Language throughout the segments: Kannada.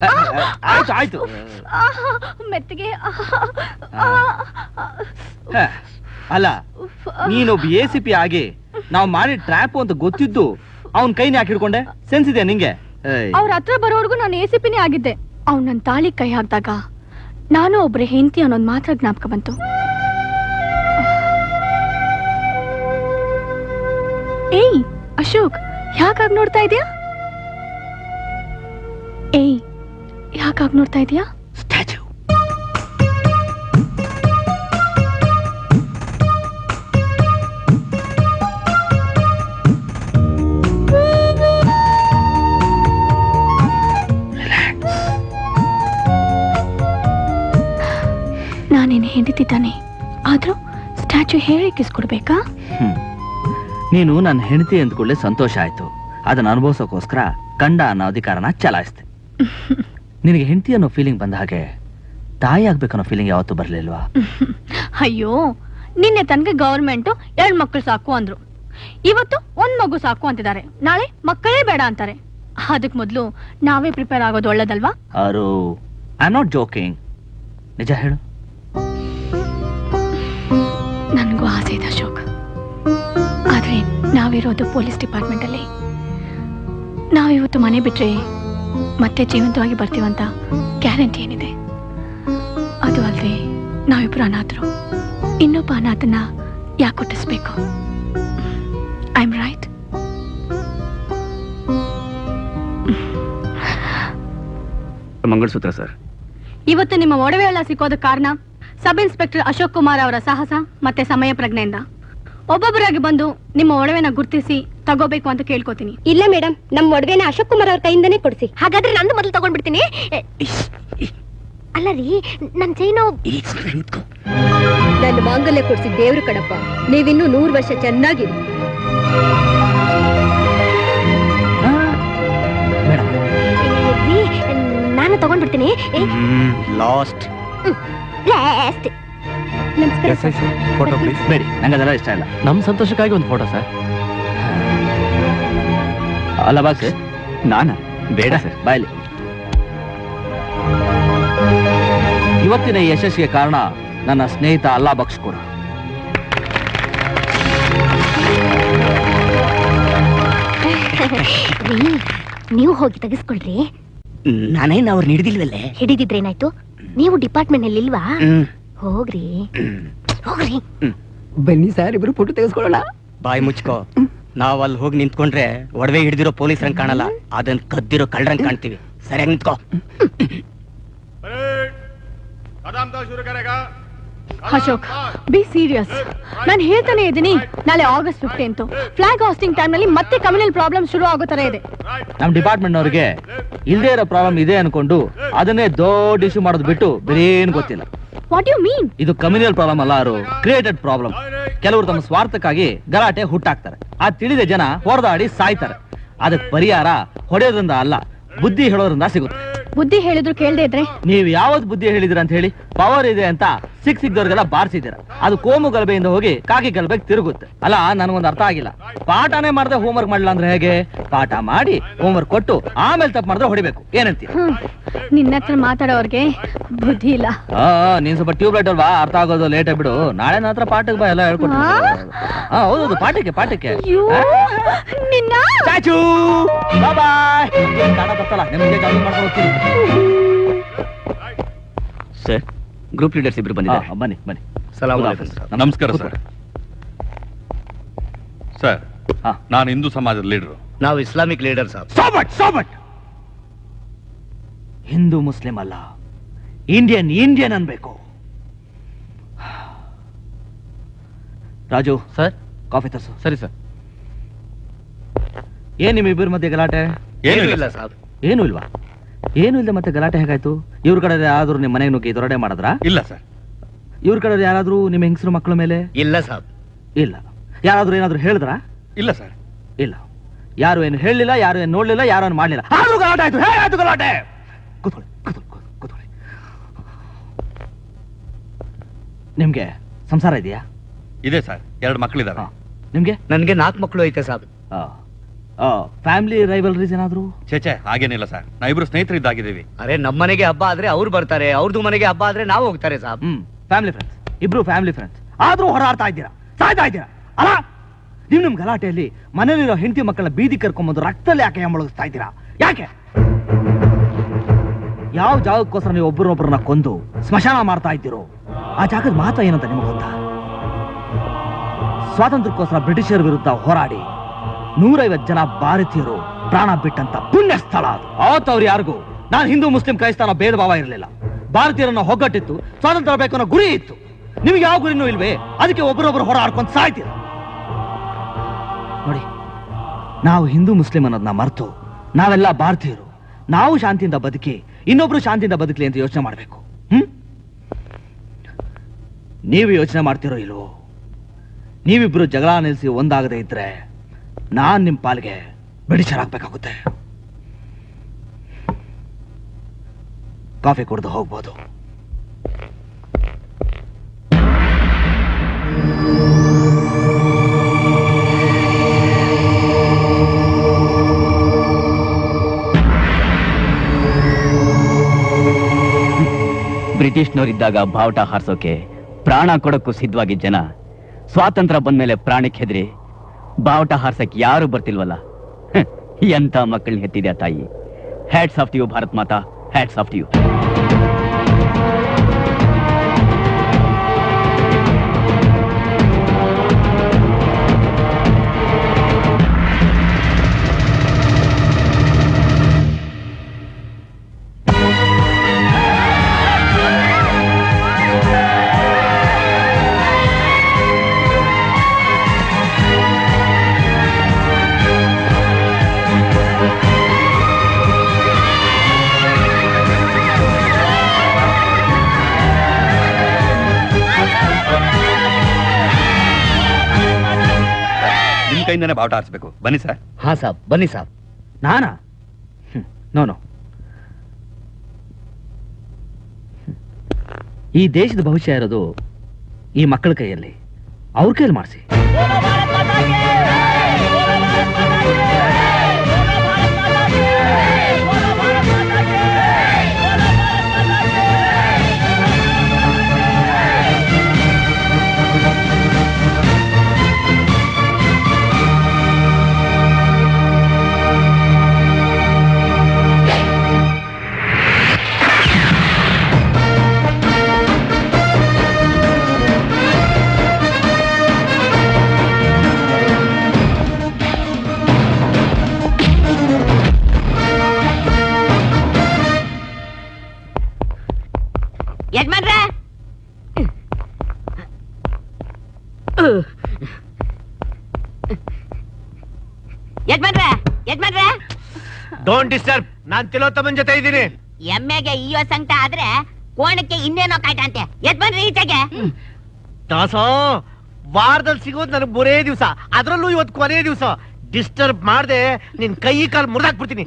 ಆಯ್ತು ಆಯ್ತು ಮೆತ್ತಿಗೆ. ಅಲ್ಲ ನೀನೊಬ್ಬ ACP ಆಗಿ ನಾವು ಮಾಡಿ ಟ್ರ್ಯಾಪ್ ಅಂತ ಗೊತ್ತಿದ್ದು ಅವನ್ ಕೈನ ಯಾಕೆ ಹಿಡ್ಕೊಂಡೆ? ಸೆನ್ಸ್ ಇದೆಯಾ ನಿಂಗೆ? ಅವ್ರ ಹತ್ರ ಬರೋವರೆಗೂ ನಾನು ACPನೇ ಆಗಿದ್ದೆ. ಅವ್ನು ನನ್ನ ತಾಳಿ ಕೈ ಹಾಕಿದಾಗ ನಾನು ಒಬ್ರೆ ಹೆಂಡತಿ ಅನ್ನೋದು ಮಾತ್ರ ಜ್ಞಾಪಕ ಬಂತು. ಏಯ್ ಅಶೋಕ್, ಯಾಕಾಗ್ ನೋಡ್ತಾ ಇದೀಯಾ? ಏಯ್ ಯಾಕಾಗ್ ನೋಡ್ತಾ ಇದೀಯಾ? ಸ್ಟ್ಯಾಚ್ಯೂ. ನಾನೇನು ಹೆಂಡತಿದ್ದಾನೆ, ಆದ್ರೂ ಸ್ಟ್ಯಾಚ್ಯೂ ಹೇಳಿ ಕಿಸ್ಕೊಡ್ಬೇಕಾ? ನೀನು ನನ್ನ ಹೆಂಡತಿ ಅಂದ್ಕೊಳ್ಳೆ ಸಂತೋಷ ಆಯ್ತು. ಅದನ್ನ ಅನುಭವಿಸೋಕೋಸ್ಕರ ಗಂಡ ಅನ್ನೋ ಅಧಿಕಾರನ ಚಲಾಯಿಸ್ತೆ. ನಿನಗೆ ಹೆಂಡತಿ ಅನ್ನೋ ಫೀಲಿಂಗ್ ಬಂದ ಹಾಗೆ ತಾಯಿ ಆಗ್ಬೇಕನ್ನೋ ಫೀಲಿಂಗ್ ಯಾವತ್ತೂ ಬರ್ಲಿಲ್ವಾ? ಅಯ್ಯೋ, ನಿನ್ನೆ ತನಕ ಗವರ್ಮೆಂಟ್ 2 ಮಕ್ಕಳು ಸಾಕು ಅಂದ್ರು, ಇವತ್ತು 1 ಮಗು ಸಾಕು ಅಂತಿದ್ದಾರೆ, ನಾಳೆ ಮಕ್ಕಳೇ ಬೇಡ ಅಂತಾರೆ. ಅದಕ್ ಮೊದ್ಲು ನಾವೇ ಪ್ರಿಪೇರ್ ಆಗೋದು ಒಳ್ಳೇದಲ್ವಾ? ಅವರು ಐ ಆಮ್ ನಾಟ್ ಜೋಕಿಂಗ್, ನಿಜ ಹೇಳು. ನನ್ಗೂ ಆಸೆ ಇದೆ ಅಶೋಕ್, ಆದ್ರೆ ನಾವಿರೋದು ಪೊಲೀಸ್ ಡಿಪಾರ್ಟ್ಮೆಂಟ್ ಅಲ್ಲಿ. ನಾವಿವತ್ತು ಮನೆ ಬಿಟ್ರೆ ಮತ್ತೆ ಜೀವಂತವಾಗಿ ಬರ್ತೀವಂತ ಗ್ಯಾರಂಟಿ ಏನಿದೆ? ಅದು ಅಲ್ಲದೆ ನಾವಿಬ್ರು ಅನಾಥರು, ಇನ್ನೊಬ್ಬ ಅನಾಥನ ಯಾಕೆ ಹುಟ್ಟಿಸ್ಬೇಕು? I am right? Mangalsutra sir. ಇವತ್ತು ನಿಮ್ಮ ಒಡವೆ ಎಲ್ಲ ಸಿಕ್ಕೋದಕ್ಕೆ ಕಾರಣ ಸಬ್ ಇನ್ಸ್ಪೆಕ್ಟರ್ ಅಶೋಕ್ ಕುಮಾರ್ ಅವರ ಸಾಹಸ ಮತ್ತೆ ಸಮಯ ಪ್ರಜ್ಞೆಯಿಂದ. ಒಬ್ಬೊಬ್ಬರಾಗಿ ಬಂದು ನಿಮ್ಮ ಒಡವೆನ ಗುರ್ತಿಸಿ ತಗೋಬೇಕು ಅಂತ ಕೇಳ್ಕೊತೀನಿ. ಇಲ್ಲ ಮೇಡಮ್, ನಮ್ಮ ಒಡವೆನ ಅಶೋಕ್ ಕುಮಾರ್ ಅವ್ರ ಕೈಯಿಂದನೇ ಕೊಡಿಸಿ. ಹಾಗಾದ್ರೆ ನಂದು ಮೊದಲು ತಗೊಂಡ್ಬಿಡ್ತೀನಿ. ಅಲ್ಲ ರೀ, ನನ್ನ ಚೈನು ನನ್ನ ಮಾಂಗಲ್ಯ ಕೊಡಿಸಿ ದೇವ್ರು ಕಣಪ್ಪ. ನೀವಿನ್ನೂ 100 ವರ್ಷ ಚೆನ್ನಾಗಿರಿ. ನಾನು ತಗೊಂಡ್ಬಿಡ್ತೀನಿ. Last last. ನಮಸ್ಕಾರ. Photo please. ಬೇಡಿ, ನಂಗೆ ಅದೆಲ್ಲ ಇಷ್ಟ ಇಲ್ಲ. ನಮ್ಮ ಸಂತೋಷಕ್ಕಾಗಿ ಒಂದು ಫೋಟೋ ಸರ್. ಅಲ್ಲ ಬಾಸ್, ನಾನಾ? ಬೇಡ ಸರ್. ಬಾಯ್ಲಿ. ಇವತ್ತಿನ ಯಶಸ್ಸಿಗೆ ಕಾರಣ ನನ್ನ ಸ್ನೇಹಿತ ಅಲ್ಲಾ ಬಕ್ಷ್ ಕೂಡ. ನೀವು ಹೋಗಿ ತೆಗೆಸ್ಕೊಳ್ರಿ. ನಾನೇನು ಅವ್ರು ಹಿಡಿದಿಲ್ವಲ್ಲೇ? ಹಿಡಿದಿದ್ರೇನಾಯ್ತು? ನೀವು ಡಿಪಾರ್ಟ್ಮೆಂಟ್ ನಲ್ಲಿ ಇಲ್ವಾ? ಹೋಗ್ರಿ ಹೋಗ್ರಿ. ಬನ್ನಿ ಸರ್, ಇಬ್ರು ಫೋಟೋ ತೆಗೆಸ್ಕೊಳ್ಳೋಣ. ಬಾಯಿ ಮುಚ್ಕೋ. ನಾವ್ ಅಲ್ಲಿ ಹೋಗಿ ನಿಂತ್ಕೊಂಡ್ರೆ ಒಡವೆ ಹಿಡಿದಿರೋ ಪೊಲೀಸರಂಗ್ ಕಾಣಲ್ಲ, ಅದನ್ನ ಕದ್ದಿರೋ ಕಳ್ಳರಂಗ್ ಕಾಣ್ತೀವಿ. ಸರಿಯಾಗಿ ನಿಂತ್ಕೋ. Ashok, be serious. ನಾನು ಹೇಳ್ತಾನೆ ಇದ್ದೀನಿ, ನಾಳೆ August 15 ಫ್ಲಾಗ್ ಹಾಸ್ಟಿಂಗ್ ಟೈಮ್ ನಲ್ಲಿ ಮತ್ತೆ ಕಮ್ಯುನಲ್ ಪ್ರಾಬ್ಲಮ್ ಶುರು ಆಗೋ ತರ ಇದೆ. ನಮ್ ಡಿಪಾರ್ಟ್ಮೆಂಟ್ ಅವ್ರಿಗೆ ಇಲ್ದೇ ಇರೋ ಪ್ರಾಬ್ಲಮ್ ಇದೆ ಅನ್ಕೊಂಡು ಅದನ್ನೇ ದೊಡ್ಡ ಇಶ್ಯೂ ಮಾಡೋದು ಬಿಟ್ಟು ಬೇರೆ ಏನು ಗೊತ್ತಿಲ್ಲ. What you mean? ಇದು ಕಮ್ಯುನಲ್ ಪ್ರಾಬ್ಲಮ್ ಅಲ್ಲ, ಅವರು ಕ್ರಿಯೇಟೆಡ್ ಪ್ರಾಬ್ಲಮ್. ಕೆಲವರು ತಮ್ಮ ಸ್ವಾರ್ಥಕ್ಕಾಗಿ ಗಲಾಟೆ ಹುಟ್ಟಾಕ್ತಾರೆ, ಆ ತಿಳಿದ ಜನ ಹೊಡೆದಾಡಿ ಸಾಯ್ತಾರೆ. ಅದಕ್ಕೆ ಪರಿಹಾರ ಹೊಡೆಯೋದ್ರಿಂದ ಅಲ್ಲ, ಬುದ್ಧಿ ಹೇಳೋದ್ರಿಂದ ಸಿಗುತ್ತೆ. ಬುದ್ಧಿ ಹೇಳಿದ್ರು ಕೇಳದೆ ಇದ್ರೆ? ನೀವು ಯಾವತ್ ಬುದ್ಧಿ ಹೇಳಿದ್ರ ಅಂತ ಹೇಳಿ? ಪವರ್ ಇದೆ ಅಂತ ಸಿಕ್ದವ್ರಿಗೆಲ್ಲ ಬಾರಿಸಿದ್ದೀರ, ಅದು ಕೋಮು ಗಲಭೆಯಿಂದ ಹೋಗಿ ಕಾಕಿ ಗಲಭೆಗೆ ತಿರುಗುತ್ತೆ. ಅಲ್ಲ, ನನಗೊಂದು ಅರ್ಥ ಆಗಿಲ್ಲ. ಪಾಠನೇ ಮಾಡದೆ ಹೋಮ್ವರ್ಕ್ ಮಾಡಲ್ಲ ಅಂದ್ರೆ ಹೇಗೆ? ಪಾಠ ಮಾಡಿ ಹೋಮ್ವರ್ಕ್ ಕೊಟ್ಟು ಆಮೇಲೆ ತಪ್ಪು ಮಾಡಿದ್ರೆ ಹೊಡಿಬೇಕು, ಏನಂತೀಯ? ನಿನ್ನ ಹತ್ರ ಮಾತಾಡೋರ್ಗೆ ಬುದ್ಧಿ ಇಲ್ಲ. ನೀನ್ ಸ್ವಲ್ಪ ಟ್ಯೂಬ್ಲೈಟ್ ಅಲ್ವಾ, ಅರ್ಥ ಆಗೋದು ಲೇಟ್ ಆಗ್ಬಿಡು. ನಾಳೆ ನನ್ನ ಹತ್ರ ಪಾಠಕ್ಕೆ ಬಾ, ಎಲ್ಲ ಹೇಳ್ಕೊಟ್ಟು. ಹೌದೌದು, ಪಾಠಕ್ಕೆ ಪಾಠಕ್ಕೆ. ನಿನ್ನ ನಿಮ್ಗೆ ಜಾಗ ಮಾಡ್ಕೊಂಡು ಹೋಗ್ತೀನಿ. ಸರ್, ಗ್ರೂಪ್ ಲೀಡರ್ಸ್ ಇಬ್ರು ಬಂದಿದ್ದಾರೆ. ಬನ್ನಿ ಬನ್ನಿ. ಸಲಾಮ್. ನಮಸ್ಕಾರ ಸರ್. ಸರ್, ನಾನು ಹಿಂದೂ ಸಮಾಜದ ಲೀಡರು. ನಾವು ಇಸ್ಲಾಮಿಕ್ ಲೀಡರ್ ಸರ್. ಸಾಬಟ್ ಹಿಂದೂ ಮುಸ್ಲಿಂ ಅಲ್ಲ, ಇಂಡಿಯನ್ ಅನ್ಬೇಕು. ರಾಜು ಸರ್, ಕಾಫಿ ತರ್ಸು. ಸರಿ ಸರ್. ಏನ್ ನಿಮ್ ಇಬ್ಬರ ಮಧ್ಯೆ ಗಲಾಟೆ? ಏನೂ ಇಲ್ಲ ಸರ್. ಏನು ಇಲ್ವಾ? ಏನು ಇಲ್ಲದೆ ಮತ್ತೆ ಗಲಾಟೆ ಹೇಗಾಯ್ತು? ಇವ್ರ ಕಡೆ ಯಾರಾದ್ರೂ ನಿಮ್ಮ ಮನೆಗೆ ನುಗ್ಗಿ ದೊರಡೆ ಮಾಡಿದ್ರಾ? ಇಲ್ಲ ಸರ್. ಇವ್ರ ಕಡೆ ಯಾರಾದ್ರೂ ನಿಮ್ಮ ಹೆಂಗಸರು ಮಕ್ಕಳ ಮೇಲೆ? ಇಲ್ಲ ಸರ್. ಇಲ್ಲ. ಯಾರಾದ್ರೂ ಏನಾದ್ರು ಹೇಳಿದ್ರಾ? ಇಲ್ಲ ಸರ್. ಇಲ್ಲ. ಯಾರು ಏನು ಹೇಳಲಿಲ್ಲ, ಯಾರು ಏನು ನೋಡ್ಲಿಲ್ಲ, ಯಾರು ಏನು ಮಾಡ್ಲಿಲ್ಲ. ಆದ್ರೂ ಗಲಾಟೆ ಆಯ್ತು. ಹೇಗಾಯ್ತು ಗಲಾಟೆ? ಕೂತ್ಕೊಳ್ಳಿ. ನಿಮ್ಗೆ ಸಂಸಾರ ಇದೆಯಾ? ಇದೆ ಸರ್, 2 ಮಕ್ಕಳಿದ್ದಾರೆ. ನಿಮ್ಗೆ? ನನ್ಗೆ 4 ಮಕ್ಕಳು ಐತೆ ಸಾಬ್. ಫ್ಯಾಮಿಲಿ ರೈವಲ್ರೀಸ್ ಏನಾದ್ರು? ಚೇಚೆ ಹಾಗೇನಿಲ್ಲ ಸರ್, ನಾವಿಬ್ರು ಸ್ನೇಹಿತರಿದ್ದಾಗಿದ್ದೀವಿ. ಅರೆ ನಮ್ಮನೆಗೆ ಹಬ್ಬ ಆದ್ರೆ ಅವ್ರು ಬರ್ತಾರೆ, ಅವ್ರದ್ದು ಮನೆಗೆ ಹಬ್ಬ ಆದ್ರೆ ನಾವು ಹೋಗ್ತಾರೆ ಸಾಬ್. ಫ್ಯಾಮಿಲಿ ಫ್ರೆಂಡ್ಸ್, ಇಬ್ರು ಫ್ಯಾಮಿಲಿ ಫ್ರೆಂಡ್ಸ್. ಆದ್ರೂ ಹೊರಾಡ್ತಾ ಇದ್ದೀರಾ, ಸಾಯ್ತಾ ಇದ್ದೀರಾ ಅಲ್ಲ? ನಿಮ್ ಗಲಾಟೆಯಲ್ಲಿ ಮನೇಲಿರೋ ಹೆಂಡತಿ ಮಕ್ಕಳ ಬೀದಿ ಕರ್ಕೊಂಬಂದು ರಕ್ತದಲ್ಲಿ ಯಾಕೆ ಮುಳುಗಿಸ್ತಾ ಇದ್ದೀರಾ? ಯಾಕೆ? ಯಾವ ಜಾಗಕ್ಕೋಸ್ಕರ ನೀವು ಒಬ್ಬರೊಬ್ಬರನ್ನ ಕೊಂದು ಸ್ಮಶಾನ ಮಾಡ್ತಾ ಇದ್ದೀರೋ ಆ ಜಾಗದ ಮಹತ್ವ ಏನಂತ ನಿಮಗೆ ಗೊತ್ತಾ? ಸ್ವಾತಂತ್ರ್ಯಕ್ಕೋಸ್ಕರ ಬ್ರಿಟಿಷರ ವಿರುದ್ಧ ಹೋರಾಡಿ 150 ಜನ ಭಾರತೀಯರು ಪ್ರಾಣ ಬಿಟ್ಟಂತ ಪುಣ್ಯ ಸ್ಥಳ ಅದು. ಅವತ್ತವ್ರು ಯಾರಿಗೂ ನಾನು ಹಿಂದೂ ಮುಸ್ಲಿಂ ಕ್ರೈಸ್ತಾನ ಭೇದ ಭಾವ ಇರಲಿಲ್ಲ. ಭಾರತೀಯರನ್ನ ಒಗ್ಗಟ್ಟಿತ್ತು, ಸ್ವಾತಂತ್ರ್ಯ ಬೇಕು ಅನ್ನೋ ಗುರಿ ಇತ್ತು. ನಿಮ್ಗೆ ಯಾವ ಗುರಿನೂ ಇಲ್ವೇ? ಅದಕ್ಕೆ ಒಬ್ಬರೊಬ್ಬರು ಹೋರಾಡ್ಕೊಂಡು ಸಾಯ್ತೀರ. ನೋಡಿ, ನಾವು ಹಿಂದೂ ಮುಸ್ಲಿಂ ಅನ್ನೋದನ್ನ ಮರೆತು ನಾವೆಲ್ಲ ಭಾರತೀಯರು, ನಾವು ಶಾಂತಿಯಿಂದ ಬದುಕಿ ಇನ್ನೊಬ್ರು ಶಾಂತಿಯಿಂದ ಬದುಕಲಿ ಅಂತ ಯೋಚನೆ ಮಾಡಬೇಕು. ನೀವು ಯೋಚನೆ ಮಾಡ್ತಿರೋ ಇಲ್ವೋ? ನೀವಿಬ್ರು ಜಗಳ ನಿಲ್ಲಿಸಿ ಒಂದಾಗದೆ ಇದ್ರೆ ನಾನ್ ನಿಮ್ ಪಾಲ್ಗೆ ಬ್ರಿಟಿಷರಾಗಬೇಕಾಗುತ್ತೆ. ಕಾಫಿ ಕುಡಿದು ಹೋಗ್ಬೋದು. ಬ್ರಿಟಿಷ್ನವರಿದ್ದಾಗ ಬಾವುಟ ಹಾರಿಸೋಕೆ ಪ್ರಾಣ ಕೊಡಕ್ಕೂ ಸಿದ್ಧವಾಗಿದ್ದ ಜನ ಸ್ವಾತಂತ್ರ್ಯ ಬಂದ್ಮೇಲೆ ಪ್ರಾಣಕ್ಕೆ ಹೆದರಿ ಬಾವುಟ ಹಾರ್ಸಕ್ ಯಾರು ಬರ್ತಿಲ್ವಲ್ಲ. ಎಂತ ಮಕ್ಕಳನ್ನ ಹೆತ್ತಿದ್ಯಾ ತಾಯಿ. Hats off you Bharat Mata, hats off you. ಕೈಯಿಂದನೇ ಬಾವುಟ ಹಾರಿಸಬೇಕು. ಬನ್ನಿ ಸರ್. ಹಾ ಸಾಬ್, ಬನ್ನಿ ಸಾಬ್. ನಾನಾ? ನೋ. ಈ ದೇಶದ ಭವಿಷ್ಯ ಇರೋದು ಈ ಮಕ್ಕಳ ಕೈಯಲ್ಲಿ. ಅವ್ರ ಕೈಯಲ್ಲಿ ಮಾಡಿಸಿ. Don't disturb. ನಾನ್ ತಿಲೋತ್ತಮನ್ ಜೊತೆ ಇದ್ದೀನಿ. ಎಮ್ಮೆಗೆ ಇಯೋ ಸಂಕಟ ಆದ್ರೆ ಕೋಣಕ್ಕೆ ಇನ್ನೇನೋ ಕಾಯ್ತ ಅಂತೆ. ಎದ್ ಬನ್ರಿ ಈಚೆಗೆ. ದಾಸೋ, ವಾರದಲ್ಲಿ ಸಿಗೋದು ನನಗೆ ಬರೇ ದಿವಸ, ಅದ್ರಲ್ಲೂ ಇವತ್ತು ಕೊನೆ ದಿವಸ. ಡಿಸ್ಟರ್ಬ್ ಮಾಡ್ದೆ ನಿನ್ ಕೈ ಕಾಲು ಮುರಿದಾಕ್ಬಿಡ್ತೀನಿ.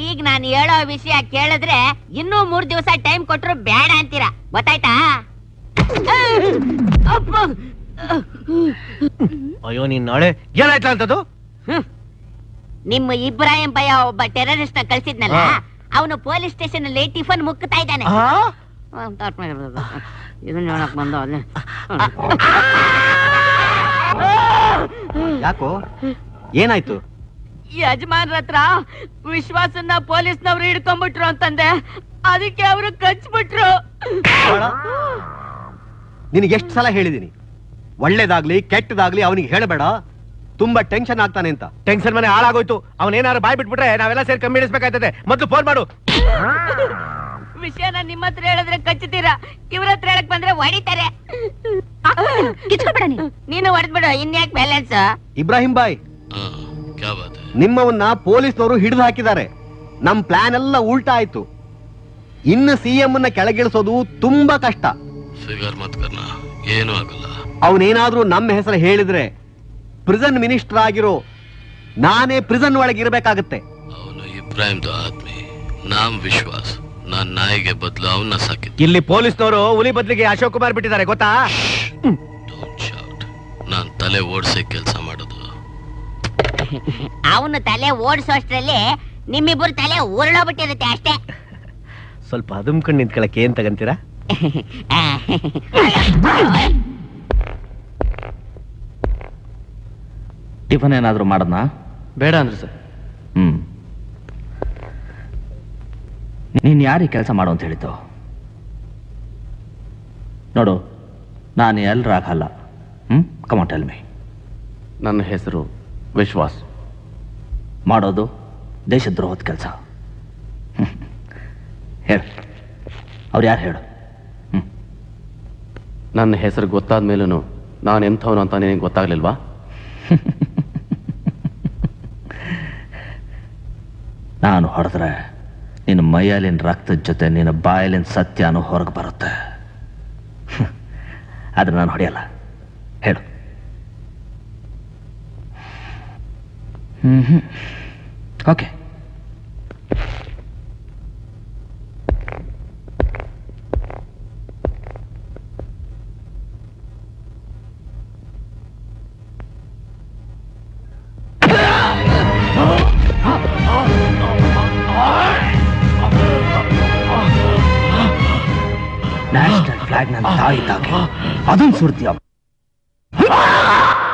ಈಗ ನಾನು ಹೇಳೋ ವಿಷಯ ಕೇಳಿದ್ರೆ ಇನ್ನೂ 3 ದಿವಸ ಟೈಮ್ ಕೊಟ್ರು ಬೇಡ ಅಂತೀರಾ, ಗೊತ್ತಾಯ್ತಾ? ಅಯ್ಯೋ ನೀನ್ ನಾಳೆ ಏನಾಯ್ತಾ ಅಂತದ್ದು? ನಿಮ್ಮ ಇಬ್ರಾಹಿಂ ಭಯ ಒಬ್ಬ ಟೆರರಿಸ್ಟ್ ನ ಕಳ್ಸಿದ್ನಲ್ಲ, ಅವನು ಪೊಲೀಸ್ ಸ್ಟೇಷನ್ ಅಲ್ಲಿ ಟಿಫನ್ ಮುಕ್ತಾ ಇದ್ದಾನೆ. ಇದನ್ನ ಹೇಳಕ್ ಬಂದ ಅಲ್ಲೇ. ಯಾಕೋ ಏನಾಯ್ತು? ಯಜಮಾನ್ರ ಹತ್ರ ವಿಶ್ವಾಸನ್ನ ಪೊಲೀಸ್ನವ್ರು ಹಿಡ್ಕೊಂಡ್ಬಿಟ್ರು ಅಂತಂದೆ, ಅದಕ್ಕೆ ಅವರು ಕಚ್ಬಿಟ್ರು. ನಿನಗೆ ಎಷ್ಟು ಸಲ ಹೇಳಿದೀನಿ, ಒಳ್ಳೇದಾಗ್ಲಿ ಕೆಟ್ಟದಾಗ್ಲಿ ಅವನಿಗೆ ಹೇಳಬೇಡ, ತುಂಬಾ ಟೆನ್ಷನ್ ಆಗ್ತಾನೆ ಅಂತ. ಟೆನ್ಷನ್ ಮನೆ ಹಾಳಾಗೋಯ್ತು. ಅವನೇನಾರು ಬಾಯ್ ಬಿಟ್ಬಿಟ್ರೆ ನಾವೆಲ್ಲ ಸೇರಿ ಕಮ್ಮಿ ಇಡಿಸ್ಬೇಕಾಯ್ತದೆ. ಮೊದ್ಲು ಫೋನ್ ಮಾಡು. ವಿಷಯನ ನಿಮ್ಮ ಹತ್ರ ಹೇಳಿದ್ರೆ ಕಚ್ಚುತ್ತೀರಾ, ಇವ್ರ ಹತ್ರ ಹೇಳಕ್ ಬಂದ್ರೆ ಹೊಡಿತಾರೆ. ನೀನು ಹೊಡೆದ್ಬಿಡು, ಇನ್ಯಾಕ್ ಬ್ಯಾಲೆನ್ಸ್. ಇಬ್ರಾಹಿಂ ಬಾಯ್, ನಿಮ್ಮವನ್ನ ಪೊಲೀಸ್ನವರು ಹಿಡಿದು ಹಾಕಿದ್ದಾರೆ. ನಮ್ ಪ್ಲಾನ್ ಎಲ್ಲ ಉಲ್ಟಾ ಆಯ್ತು. ಇನ್ನು ಸಿಎಂ ಅನ್ನ ಕೆಳಗಿಳಿಸೋದು ತುಂಬಾ ಕಷ್ಟ. ಏನು ಆಗಲ್ಲ. ಅವನೇನಾದ್ರೂ ನಮ್ಮ ಹೆಸರು ಹೇಳಿದ್ರೆ ಪ್ರಿಸನ್ ಮಿನಿಸ್ಟರ್ ಆಗಿರೋ ನಾನೇ ಪ್ರಿಸನ್ ಒಳಗೆ ಇರಬೇಕಾಗತ್ತೆ. ಅವನು ಇಬ್ರಾಹಿಂದು ಆದ್ಮಿ, ನಾಮ್ ವಿಶ್ವಾಸ್. ನಾನ್ ನಾಯಿಗೆ ಬದಲು ಅವನ್ನ ಸಾಕಿದ್ದೆ. ಇಲ್ಲಿ ಪೊಲೀಸ್ನವರು ಹುಲಿ ಬದಲಿಗೆ ಅಶೋಕ್ ಕುಮಾರ್ ಬಿಟ್ಟಿದ್ದಾರೆ, ಗೊತ್ತಾ? ನಾನ್ ತಲೆ ಓಡಿಸಿ ಕೆಲಸ ಮಾಡೋದು. ಅವನು ತಲೆ ಓಡಿಸೋಷ್ಟ್ರಲ್ಲಿ ನಿಮ್ಮಿಬ್ಬರು ತಲೆ ಉರುಳೋಗ್ಬಿಟ್ಟಿರುತ್ತೆ ಅಷ್ಟೇ. ಸ್ವಲ್ಪ ಅದುಮ್ಕೊಂಡು ನಿಂತ್ಕೊಳಕ್ಕೆ ಏನ್ ತಗಂತೀರಾ? ಟಿಫನ್ ಏನಾದ್ರು ಮಾಡದ್ನಾ? ಬೇಡ ಅಂದ್ರೆ ಸರ್. ನೀನ್ ಯಾರಿಗೆ ಕೆಲಸ ಮಾಡು ಅಂತ ಹೇಳಿದ್ದು? ನೋಡು, ನಾನು ಎಲ್ರಾಗಲ್ಲ. Come on tell me. ನನ್ನ ಹೆಸರು ವಿಶ್ವಾಸ್. ಮಾಡೋದು ದೇಶದ್ರೋಹದ ಕೆಲಸ. ಹೇಳು, ಅವ್ರು ಯಾರು ಹೇಳು? ನನ್ನ ಹೆಸರು ಗೊತ್ತಾದ ಮೇಲೂ ನಾನು ಎಂಥವನು ಅಂತ ನಿನಗೆ ಗೊತ್ತಾಗ್ಲಿಲ್ವಾ? ನಾನು ಹೊಡೆದ್ರೆ ನಿನ್ನ ಮೈಯಲ್ಲಿನ ರಕ್ತದ ಜೊತೆ ನಿನ್ನ ಬಾಯಲ್ಲಿನ ಸತ್ಯನೂ ಹೊರಗೆ ಬರುತ್ತೆ. ಆದ್ರೆ ನಾನು ಹೊಡೆಯಲ್ಲ. ಹೇಳು. ಓಕೆ. ನ್ಯಾಷನಲ್ ಫ್ಲಾಗ್ ನನ್ನ ತಾಯಿ ತಾಗೆ ಅದನ್ನು ಸುಡ್ತೀಯ.